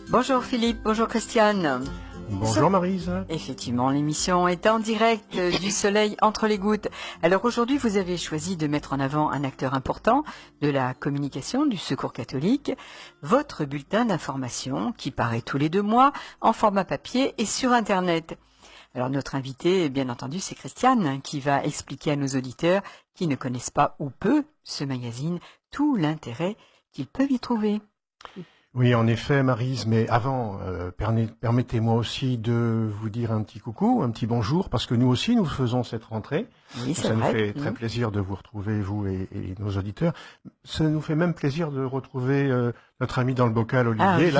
Bonjour Philippe, bonjour Christiane. Bonjour Maryse. Effectivement, l'émission est en direct du soleil entre les gouttes. Alors aujourd'hui, vous avez choisi de mettre en avant un acteur important de la communication du Secours catholique, votre bulletin d'information qui paraît tous les 2 mois en format papier et sur Internet. Alors notre invitée, bien entendu, c'est Christiane qui va expliquer à nos auditeurs qui ne connaissent pas ou peu ce magazine tout l'intérêt qu'ils peuvent y trouver. Oui, en effet, Maryse, mais avant, permettez-moi aussi de vous dire un petit coucou, un petit bonjour, parce que nous aussi, nous faisons cette rentrée. Oui, c'est ça vrai. nous fait très plaisir de vous retrouver, vous et nos auditeurs. Ça nous fait même plaisir de retrouver notre ami dans le bocal, Olivier.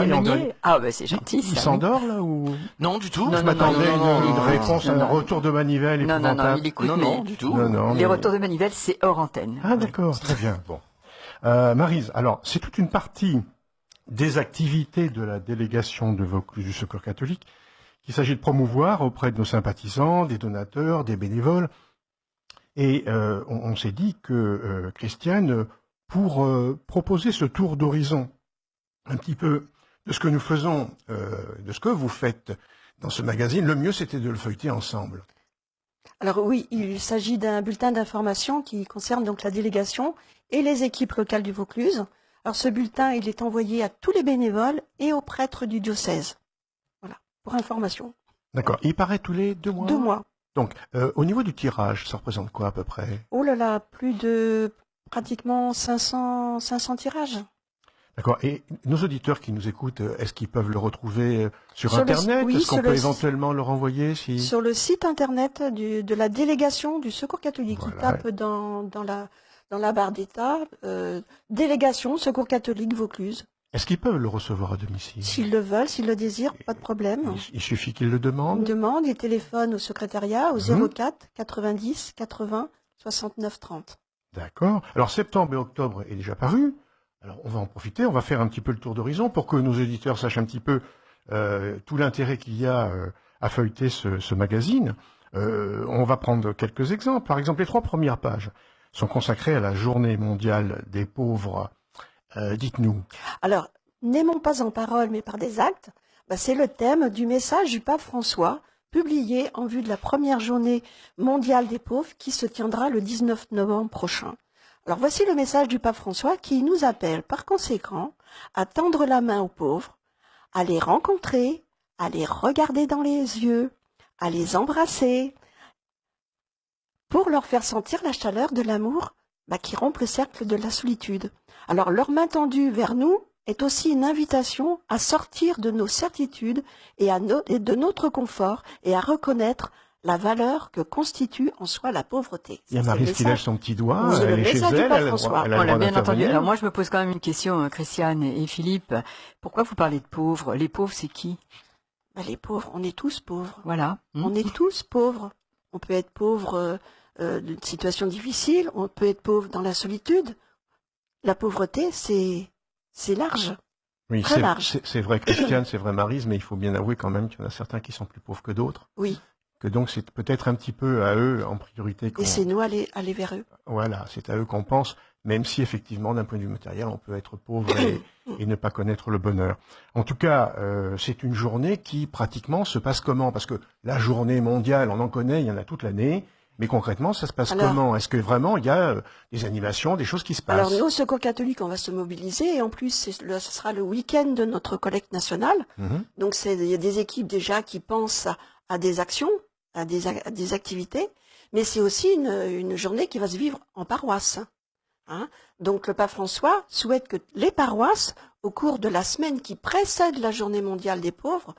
C'est gentil. Il s'endort, là, ou... Non, du tout. Je m'attendais à une réponse, un retour de manivelle. Non, il écoute. Non, du tout. Les retours de manivelle, c'est hors antenne. Ah, d'accord, très bien. Bon. Maryse, alors, c'est toute une partie des activités de la délégation de Vaucluse du Secours catholique qu'il s'agit de promouvoir auprès de nos sympathisants, des donateurs, des bénévoles. Et on s'est dit que Christiane, pour proposer ce tour d'horizon un petit peu de ce que nous faisons, de ce que vous faites dans ce magazine, le mieux c'était de le feuilleter ensemble. Alors oui, il s'agit d'un bulletin d'information qui concerne donc la délégation et les équipes locales du Vaucluse. Alors ce bulletin, il est envoyé à tous les bénévoles et aux prêtres du diocèse. Voilà, pour information. D'accord. Il paraît tous les 2 mois 2 mois. Donc, au niveau du tirage, ça représente quoi à peu près? Oh là là, plus de pratiquement 500 tirages. D'accord. Et nos auditeurs qui nous écoutent, est-ce qu'ils peuvent le retrouver sur Internet? Oui, est-ce qu'on peut éventuellement le renvoyer sur le site Internet de la délégation du Secours catholique. Voilà. Ils tapent dans la barre d'état, délégation Secours catholique Vaucluse. Est-ce qu'ils peuvent le recevoir à domicile? S'ils le veulent, s'ils le désirent, pas de problème. Il suffit qu'ils le demandent? Ils demandent, ils téléphonent au secrétariat au 04 90 80 69 30. D'accord. Alors septembre et octobre est déjà paru. Alors on va en profiter, on va faire un petit peu le tour d'horizon pour que nos auditeurs sachent un petit peu tout l'intérêt qu'il y a à feuilleter ce magazine. On va prendre quelques exemples. Par exemple, les 3 premières pages sont consacrées à la Journée mondiale des pauvres. Dites-nous. Alors, n'aimons pas en parole, mais par des actes. C'est le thème du message du pape François, publié en vue de la première Journée mondiale des pauvres qui se tiendra le 19 novembre prochain. Alors voici le message du pape François qui nous appelle par conséquent à tendre la main aux pauvres, à les rencontrer, à les regarder dans les yeux, à les embrasser, pour leur faire sentir la chaleur de l'amour qui rompt le cercle de la solitude. Alors leur main tendue vers nous est aussi une invitation à sortir de nos certitudes et de notre confort et à reconnaître la valeur que constitue en soi la pauvreté. Il y a Maryse qui lève son petit doigt, c'est elle le est chez message du elle, pape elle a François. le droit On l'a bien entendu. d'intervenir. Alors moi, je me pose quand même une question, Christiane et Philippe. Pourquoi vous parlez de pauvres? Les pauvres, c'est qui? Les pauvres, on est tous pauvres. Voilà. On est tous pauvres. On peut être pauvre d'une situation difficile, on peut être pauvre dans la solitude. La pauvreté, c'est large. Oui, très large. C'est vrai, Christiane, c'est vrai, Maryse, mais il faut bien avouer quand même qu'il y en a certains qui sont plus pauvres que d'autres. Oui. Que donc c'est peut-être un petit peu à eux en priorité. Et c'est nous aller vers eux. Voilà, c'est à eux qu'on pense, même si effectivement d'un point de vue matériel on peut être pauvre et ne pas connaître le bonheur. En tout cas, c'est une journée qui pratiquement se passe comment? Parce que la journée mondiale, on en connaît, il y en a toute l'année. Mais concrètement, ça se passe comment? Est-ce que vraiment il y a des animations, des choses qui se passent? Alors nous, au Secours catholique, on va se mobiliser et en plus, ce sera le week-end de notre collecte nationale. Donc il y a des équipes déjà qui pensent à des actions, à des activités, mais c'est aussi une journée qui va se vivre en paroisse. Donc le pape François souhaite que les paroisses, au cours de la semaine qui précède la Journée mondiale des pauvres,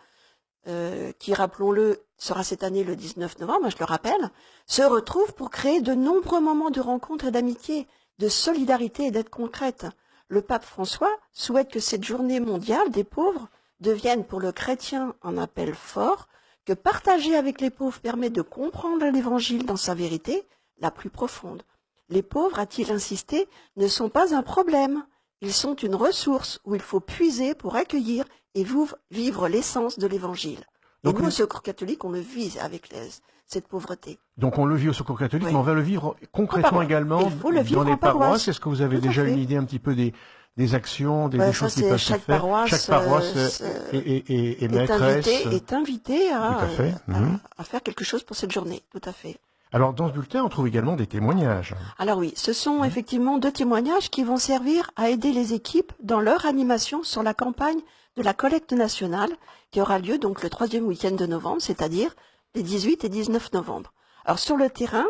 qui, rappelons-le, sera cette année le 19 novembre, je le rappelle, se retrouvent pour créer de nombreux moments de rencontre et d'amitié, de solidarité et d'aide concrète. Le pape François souhaite que cette journée mondiale des pauvres devienne pour le chrétien un appel fort, que partager avec les pauvres permet de comprendre l'évangile dans sa vérité la plus profonde. Les pauvres, a-t-il insisté, ne sont pas un problème, ils sont une ressource où il faut puiser pour accueillir et vivre l'essence de l'évangile. Et nous, au Secours catholique, on le vit avec cette pauvreté. Donc on le vit au Secours catholique, mais on va le vivre concrètement également dans les paroisses. Est-ce que vous avez déjà une idée un petit peu des actions, des choses qui peuvent se faire? Chaque paroisse est maîtresse. Est invitée à faire quelque chose pour cette journée, tout à fait. Alors, dans ce bulletin, on trouve également des témoignages. Alors oui, ce sont effectivement 2 témoignages qui vont servir à aider les équipes dans leur animation sur la campagne de la collecte nationale qui aura lieu donc le 3e week-end de novembre, c'est-à-dire les 18 et 19 novembre. Alors sur le terrain,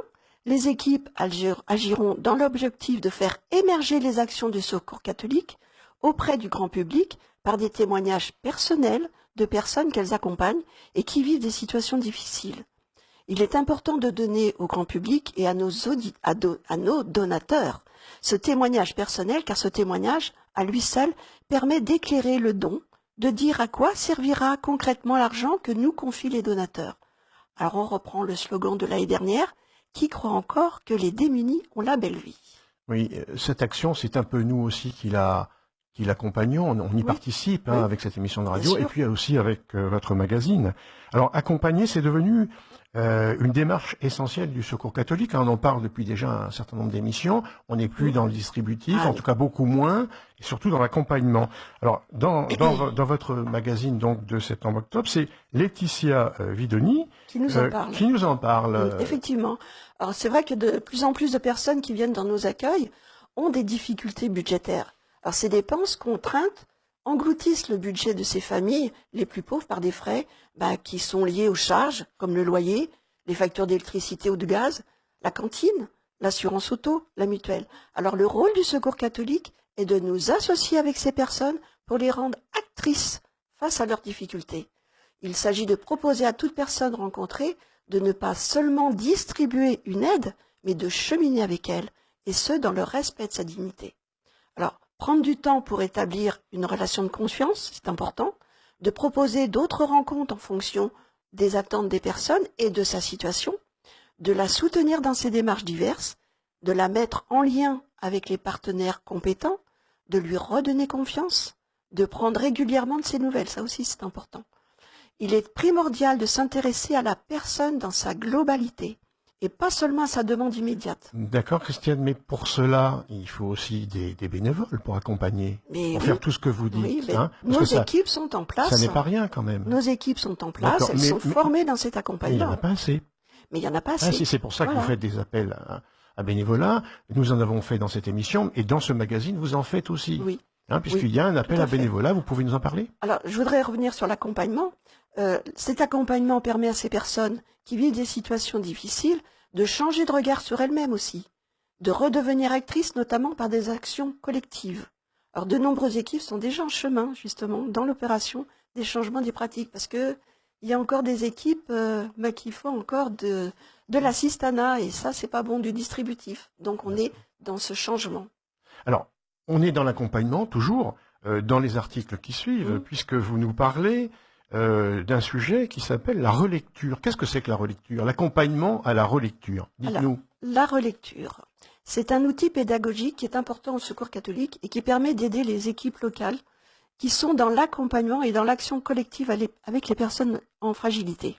les équipes agiront dans l'objectif de faire émerger les actions du Secours catholique auprès du grand public par des témoignages personnels de personnes qu'elles accompagnent et qui vivent des situations difficiles. Il est important de donner au grand public et à nos donateurs ce témoignage personnel, car ce témoignage, à lui seul, permet d'éclairer le don, de dire à quoi servira concrètement l'argent que nous confient les donateurs. Alors on reprend le slogan de l'année dernière, qui croit encore que les démunis ont la belle vie. Oui, cette action, c'est un peu nous aussi qui l'accompagnons, on y participe avec cette émission de radio et puis aussi avec votre magazine. Alors accompagner, c'est devenu une démarche essentielle du Secours catholique. On en parle depuis déjà un certain nombre d'émissions. On n'est plus dans le distributif, en tout cas beaucoup moins, et surtout dans l'accompagnement. Alors dans votre magazine donc de septembre-octobre, c'est Laetitia Vidoni qui nous en parle. Effectivement. Alors c'est vrai que de plus en plus de personnes qui viennent dans nos accueils ont des difficultés budgétaires. Alors ces dépenses contraintes engloutissent le budget de ces familles les plus pauvres par des frais qui sont liés aux charges, comme le loyer, les factures d'électricité ou de gaz, la cantine, l'assurance auto, la mutuelle. Alors le rôle du Secours catholique est de nous associer avec ces personnes pour les rendre actrices face à leurs difficultés. Il s'agit de proposer à toute personne rencontrée de ne pas seulement distribuer une aide, mais de cheminer avec elle, et ce, dans le respect de sa dignité. Alors, prendre du temps pour établir une relation de confiance, c'est important, de proposer d'autres rencontres en fonction des attentes des personnes et de sa situation, de la soutenir dans ses démarches diverses, de la mettre en lien avec les partenaires compétents, de lui redonner confiance, de prendre régulièrement de ses nouvelles, ça aussi c'est important. Il est primordial de s'intéresser à la personne dans sa globalité et pas seulement à sa demande immédiate. D'accord, Christiane, mais pour cela, il faut aussi des bénévoles pour accompagner, pour faire tout ce que vous dites. Oui, nos équipes sont en place. Ça n'est pas rien quand même. Nos équipes sont en place, elles sont formées dans cet accompagnement. Mais il n'y en a pas assez. Mais il n'y en a pas assez. C'est pour ça que vous faites des appels à bénévolat. Nous en avons fait dans cette émission et dans ce magazine, vous en faites aussi. Oui. Puisqu'il y a un appel à bénévolat, vous pouvez nous en parler? Alors, je voudrais revenir sur l'accompagnement. Cet accompagnement permet à ces personnes qui vivent des situations difficiles de changer de regard sur elles-mêmes aussi, de redevenir actrices notamment par des actions collectives. Alors, de nombreuses équipes sont déjà en chemin, justement, dans l'opération des changements des pratiques, parce que il y a encore des équipes qui font encore de l'assistanat, et ça, c'est pas bon, du distributif. Donc, on est dans ce changement. Alors, on est dans l'accompagnement, toujours, dans les articles qui suivent, puisque vous nous parlez d'un sujet qui s'appelle la relecture. Qu'est-ce que c'est que la relecture? L'accompagnement à la relecture. Dites-nous. La relecture, c'est un outil pédagogique qui est important au Secours catholique et qui permet d'aider les équipes locales qui sont dans l'accompagnement et dans l'action collective avec les personnes en fragilité.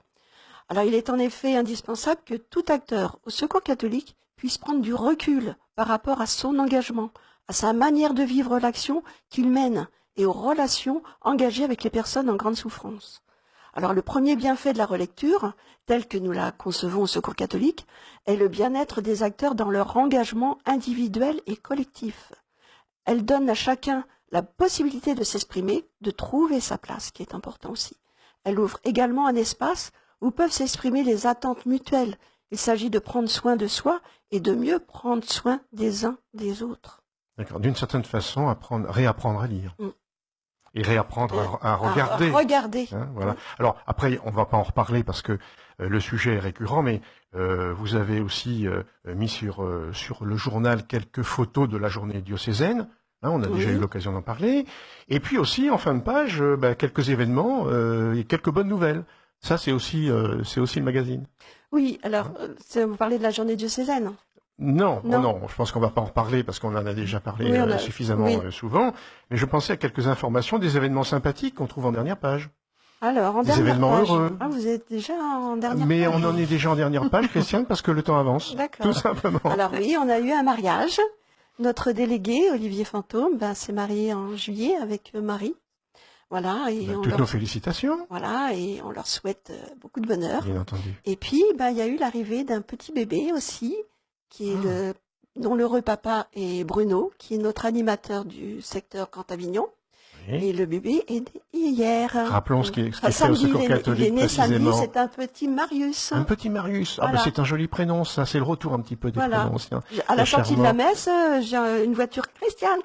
Alors, il est en effet indispensable que tout acteur au Secours catholique puisse prendre du recul par rapport à son engagement, à sa manière de vivre l'action qu'il mène et aux relations engagées avec les personnes en grande souffrance. Alors le premier bienfait de la relecture, tel que nous la concevons au Secours catholique, est le bien-être des acteurs dans leur engagement individuel et collectif. Elle donne à chacun la possibilité de s'exprimer, de trouver sa place, qui est important aussi. Elle ouvre également un espace où peuvent s'exprimer les attentes mutuelles. Il s'agit de prendre soin de soi et de mieux prendre soin des uns des autres. D'accord. D'une certaine façon, réapprendre à lire. Et réapprendre à regarder. Voilà. Alors après, on va pas en reparler parce que le sujet est récurrent, mais vous avez aussi mis sur le journal quelques photos de la journée diocésaine. On a déjà eu l'occasion d'en parler. Et puis aussi, en fin de page, quelques événements et quelques bonnes nouvelles. Ça, c'est aussi le magazine. Oui, alors, vous parlez de la journée diocésaine. Non, je pense qu'on va pas en reparler parce qu'on en a déjà parlé suffisamment souvent. Mais je pensais à quelques informations des événements sympathiques qu'on trouve en dernière page. Alors, en Des dernière événements page. heureux. Ah, vous êtes déjà en dernière Mais page. on en est déjà en dernière page, Christiane, parce que le temps avance. D'accord. Tout simplement. Alors oui, on a eu un mariage. Notre délégué, Olivier Fantôme, s'est marié en juillet avec Marie. Voilà, et Toutes nos félicitations, voilà, et on leur souhaite beaucoup de bonheur. bien entendu. Et puis, il y a eu l'arrivée d'un petit bébé aussi, qui est dont l'heureux papa est Bruno, qui est notre animateur du secteur Grand Avignon. Oui. Et le bébé est né hier. Rappelons ce qui est fait au Samedi, Secours il est catholique né samedi, précisément. c'est un petit Marius. Un petit Marius. Ah Voilà. ben c'est un joli prénom, ça. C'est le retour un petit peu des Voilà. prénoms anciens. À la Très sortie de la charmant. messe, j'ai une voiture Christiane,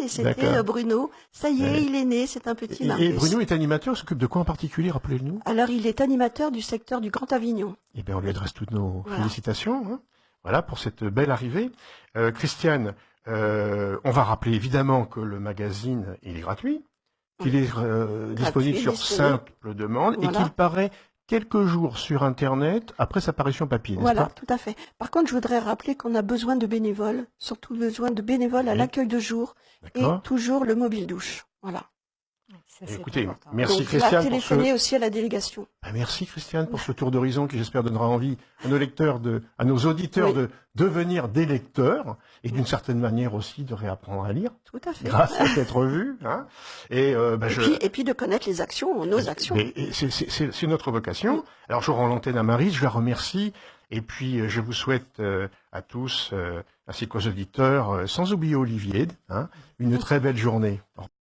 et c'était D'accord. Bruno. Ça y est, Ouais. il est né, c'est un petit Et Marius. Bruno est animateur, s'occupe de quoi en particulier, rappelez-nous? Alors, il est animateur du secteur du Grand Avignon. Eh bien, on lui adresse toutes nos Voilà. félicitations. Hein. Voilà, pour cette belle arrivée. Christiane, on va rappeler évidemment que le magazine, il est gratuit, qu'il est disponible sur simple demande et Voilà. qu'il paraît quelques jours sur Internet après sa parution papier, n'est-ce Voilà, pas? tout à fait. Par contre, je voudrais rappeler qu'on a besoin de bénévoles, surtout besoin de bénévoles à Oui. l'accueil de jour et D'accord. toujours le mobile douche. Voilà. Ça, c'est Écoutez, important. merci Donc, Christiane là, pour ce... téléphoner aussi à la délégation. Ben, merci Christiane pour ce tour d'horizon qui j'espère donnera envie à nos lecteurs, à nos auditeurs Oui. de devenir des lecteurs et d'une certaine manière aussi de réapprendre à lire Tout à fait. grâce à cette revue. Hein. Et, Et puis de connaître les actions, nos actions. Mais c'est notre vocation. Alors je rends l'antenne à Marie, je la remercie et puis je vous souhaite à tous ainsi qu'aux auditeurs, sans oublier Olivier, hein, une très belle journée.